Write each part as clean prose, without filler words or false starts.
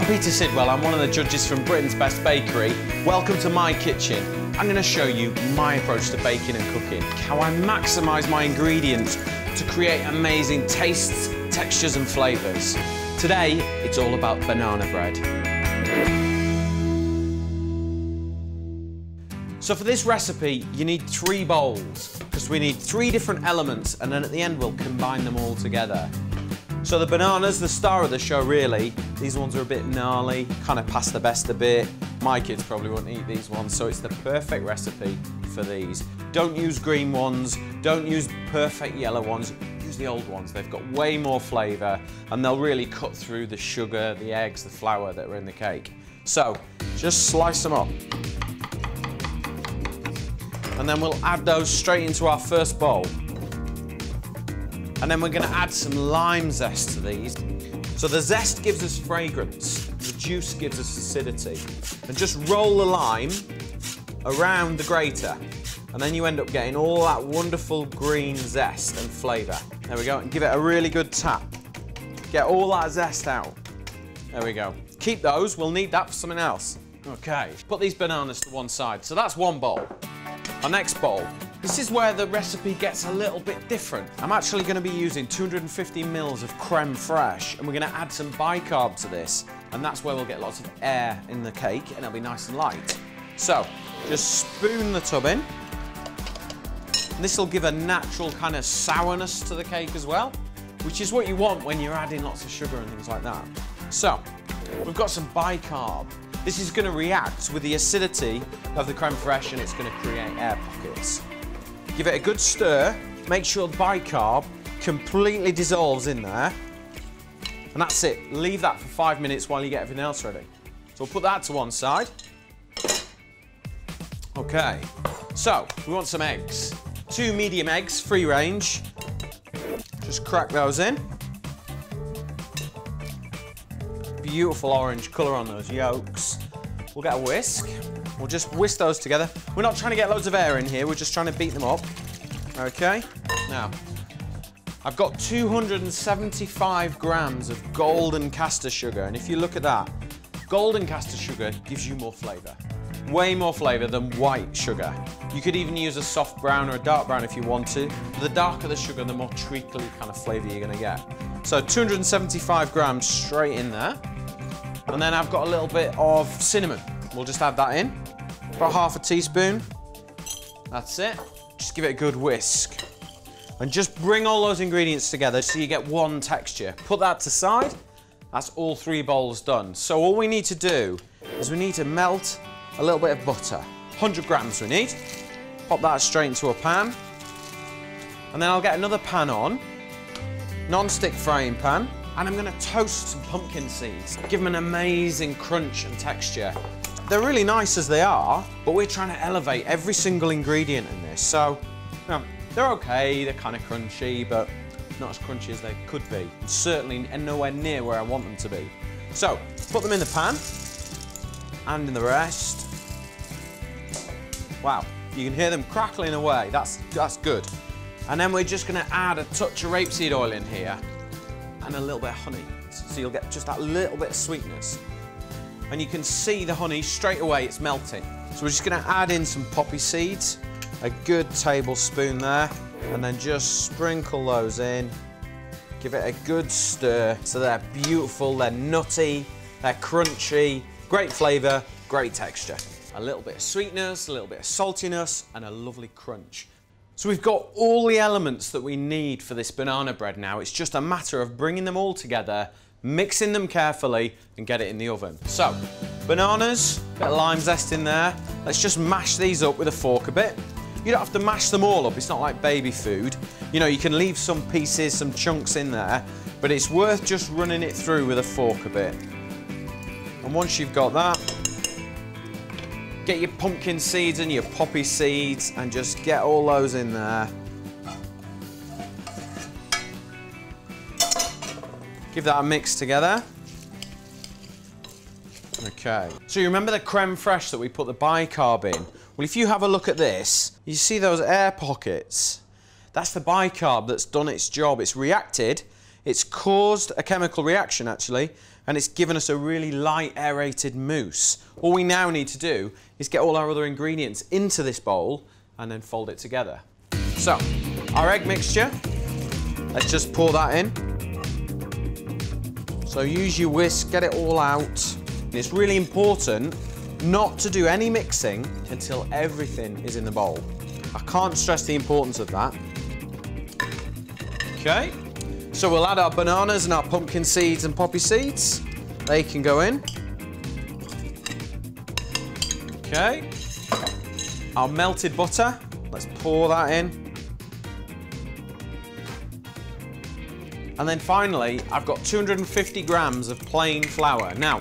I'm Peter Sidwell, I'm one of the judges from Britain's Best Bakery. Welcome to my kitchen. I'm going to show you my approach to baking and cooking, how I maximise my ingredients to create amazing tastes, textures and flavours. Today, it's all about banana bread. So for this recipe, you need 3 bowls, because we need 3 different elements, and then at the end we'll combine them all together. So the bananas, the star of the show really. These ones are a bit gnarly, kind of past the best a bit. My kids probably won't eat these ones, so it's the perfect recipe for these. Don't use green ones, don't use perfect yellow ones, use the old ones. They've got way more flavour and they'll really cut through the sugar, the eggs, the flour that are in the cake. So, just slice them up. And then we'll add those straight into our first bowl. And then we're going to add some lime zest to these. So the zest gives us fragrance, the juice gives us acidity. And just roll the lime around the grater. And then you end up getting all that wonderful green zest and flavour. There we go, and give it a really good tap. Get all that zest out. There we go. Keep those, we'll need that for something else. Okay, put these bananas to one side. So that's one bowl. Our next bowl. This is where the recipe gets a little bit different. I'm actually going to be using 250 mils of creme fraiche, and we're going to add some bicarb to this, and that's where we'll get lots of air in the cake and it'll be nice and light. So just spoon the tub in. This will give a natural kind of sourness to the cake as well, which is what you want when you're adding lots of sugar and things like that. So we've got some bicarb. This is going to react with the acidity of the creme fraiche and it's going to create air pockets. Give it a good stir, make sure the bicarb completely dissolves in there, and that's it. Leave that for 5 minutes while you get everything else ready. So we'll put that to one side. Okay, so we want some eggs. 2 medium eggs, free range. Just crack those in. Beautiful orange colour on those yolks. We'll get a whisk. We'll just whisk those together. We're not trying to get loads of air in here, we're just trying to beat them up. Okay, now, I've got 275 grams of golden caster sugar, and if you look at that, golden caster sugar gives you more flavour. Way more flavour than white sugar. You could even use a soft brown or a dark brown if you want to. The darker the sugar, the more treacly kind of flavour you're going to get. So 275 grams straight in there. And then I've got a little bit of cinnamon. We'll just add that in. About half a teaspoon. That's it. Just give it a good whisk. And just bring all those ingredients together so you get one texture. Put that to side. That's all 3 bowls done. So all we need to do is we need to melt a little bit of butter. 100 grams we need. Pop that straight into a pan. And then I'll get another pan on. Non-stick frying pan. And I'm going to toast some pumpkin seeds. Give them an amazing crunch and texture. They're really nice as they are, but we're trying to elevate every single ingredient in this. So, you know, they're okay, they're kind of crunchy, but not as crunchy as they could be. And certainly nowhere near where I want them to be. So, put them in the pan, and in the rest. Wow, you can hear them crackling away. That's good. And then we're just going to add a touch of rapeseed oil in here, and a little bit of honey. So you'll get just that little bit of sweetness. And you can see the honey straight away, it's melting. So we're just going to add in some poppy seeds, a good tablespoon there, and then just sprinkle those in. Give it a good stir. So they're beautiful, they're nutty, they're crunchy, great flavour, great texture. A little bit of sweetness, a little bit of saltiness, and a lovely crunch. So we've got all the elements that we need for this banana bread now. It's just a matter of bringing them all together, mixing them carefully, and get it in the oven. So, bananas, bit of lime zest in there. Let's just mash these up with a fork a bit. You don't have to mash them all up, it's not like baby food. You know, you can leave some pieces, some chunks in there, but it's worth just running it through with a fork a bit. And once you've got that, get your pumpkin seeds and your poppy seeds and just get all those in there. Give that a mix together. Okay. So you remember the creme fraiche that we put the bicarb in? Well, if you have a look at this, you see those air pockets? That's the bicarb that's done its job. It's reacted, it's caused a chemical reaction actually, and it's given us a really light aerated mousse. All we now need to do is get all our other ingredients into this bowl and then fold it together. So, our egg mixture, let's just pour that in. So use your whisk, get it all out. And it's really important not to do any mixing until everything is in the bowl. I can't stress the importance of that. Okay, so we'll add our bananas and our pumpkin seeds and poppy seeds. They can go in. Okay, our melted butter, let's pour that in. And then finally, I've got 250 grams of plain flour. Now,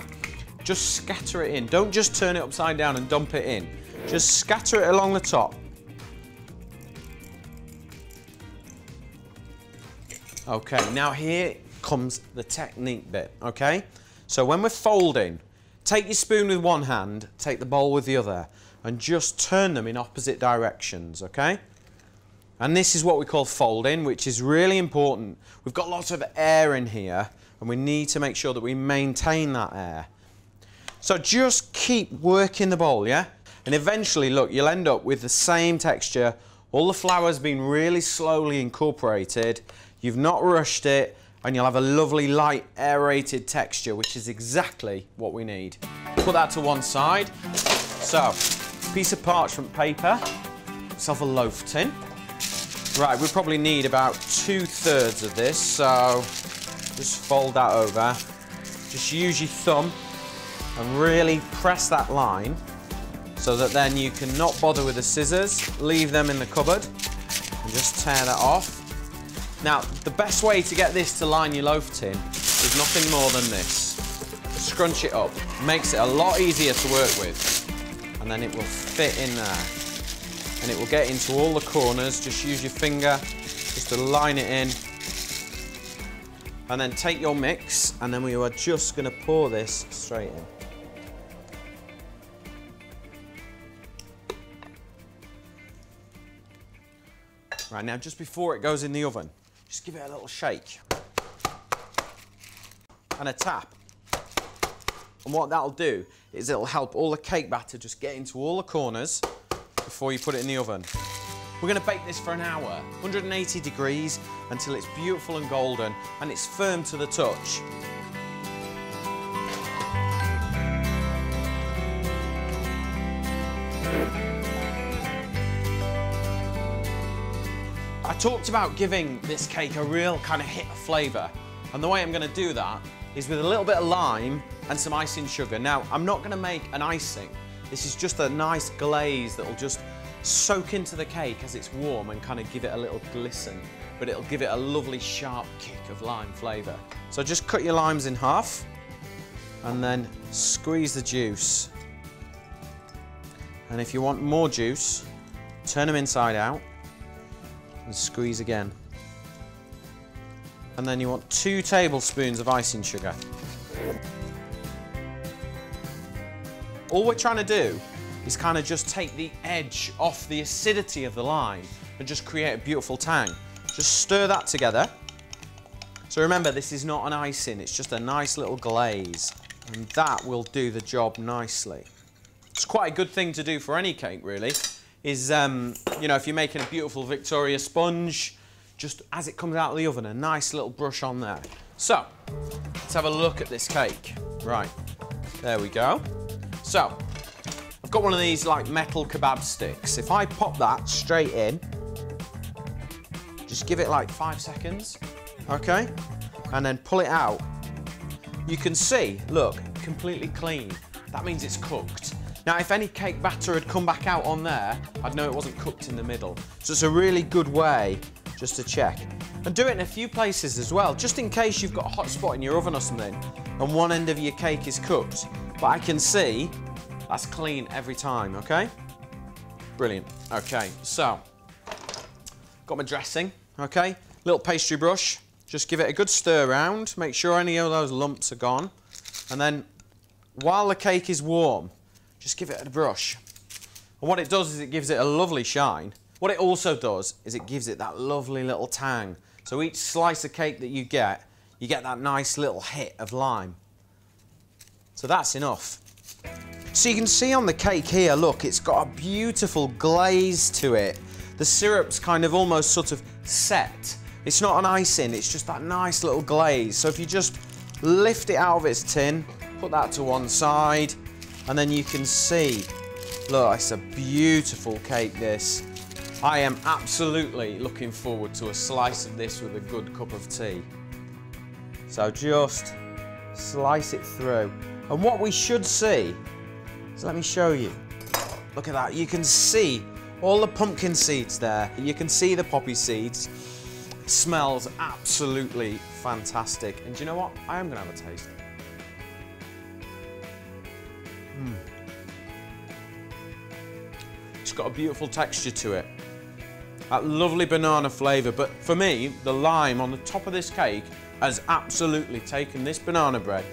just scatter it in. Don't just turn it upside down and dump it in. Just scatter it along the top. Okay, now here comes the technique bit, okay? So when we're folding, take your spoon with one hand, take the bowl with the other, and just turn them in opposite directions, okay? And this is what we call folding, which is really important. We've got lots of air in here, and we need to make sure that we maintain that air. So just keep working the bowl, yeah? And eventually, look, you'll end up with the same texture. All the flour's been really slowly incorporated. You've not rushed it, and you'll have a lovely light aerated texture, which is exactly what we need. Put that to one side. So, piece of parchment paper, yourself a loaf tin. Right, we probably need about 2/3 of this, so just fold that over. Just use your thumb and really press that line so that then you can not bother with the scissors, leave them in the cupboard and just tear that off. Now, the best way to get this to line your loaf tin is nothing more than this. Scrunch it up, makes it a lot easier to work with, and then it will fit in there. And it will get into all the corners. Just use your finger just to line it in. And then take your mix, and then we are just going to pour this straight in. Right, now just before it goes in the oven, just give it a little shake. And a tap. And what that'll do is it'll help all the cake batter just get into all the corners before you put it in the oven. We're going to bake this for an hour, 180 degrees, until it's beautiful and golden and it's firm to the touch. I talked about giving this cake a real kind of hit of flavour, and the way I'm going to do that is with a little bit of lime and some icing sugar. Now, I'm not going to make an icing. This is just a nice glaze that will just soak into the cake as it's warm and kind of give it a little glisten, but it'll give it a lovely sharp kick of lime flavour. So just cut your limes in half and then squeeze the juice. And if you want more juice, turn them inside out and squeeze again. And then you want 2 tablespoons of icing sugar. All we're trying to do is kind of just take the edge off the acidity of the lime and just create a beautiful tang. Just stir that together. So remember, this is not an icing, it's just a nice little glaze, and that will do the job nicely. It's quite a good thing to do for any cake, really, is, you know, if you're making a beautiful Victoria sponge, just as it comes out of the oven, a nice little brush on there. So, let's have a look at this cake. Right, there we go. So, I've got one of these like metal kebab sticks. If I pop that straight in, just give it like 5 seconds, okay? And then pull it out. You can see, look, completely clean. That means it's cooked. Now, if any cake batter had come back out on there, I'd know it wasn't cooked in the middle. So it's a really good way just to check. And do it in a few places as well, just in case you've got a hot spot in your oven or something and one end of your cake is cooked. But I can see that's clean every time, okay? Brilliant. Okay, so, got my dressing, okay? Little pastry brush, just give it a good stir around, make sure any of those lumps are gone. And then, while the cake is warm, just give it a brush. And what it does is it gives it a lovely shine. What it also does is it gives it that lovely little tang. So each slice of cake that you get that nice little hit of lime. So that's enough. So you can see on the cake here, look, it's got a beautiful glaze to it. The syrup's kind of almost sort of set. It's not an icing, it's just that nice little glaze. So if you just lift it out of its tin, put that to one side, and then you can see, look, it's a beautiful cake, this. I am absolutely looking forward to a slice of this with a good cup of tea. So just slice it through. And what we should see, so let me show you. Look at that, you can see all the pumpkin seeds there. You can see the poppy seeds. It smells absolutely fantastic. And do you know what? I am gonna have a taste. It's got a beautiful texture to it. That lovely banana flavour, but for me, the lime on the top of this cake has absolutely taken this banana bread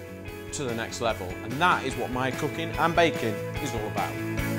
to the next level, and that is what my cooking and baking is all about.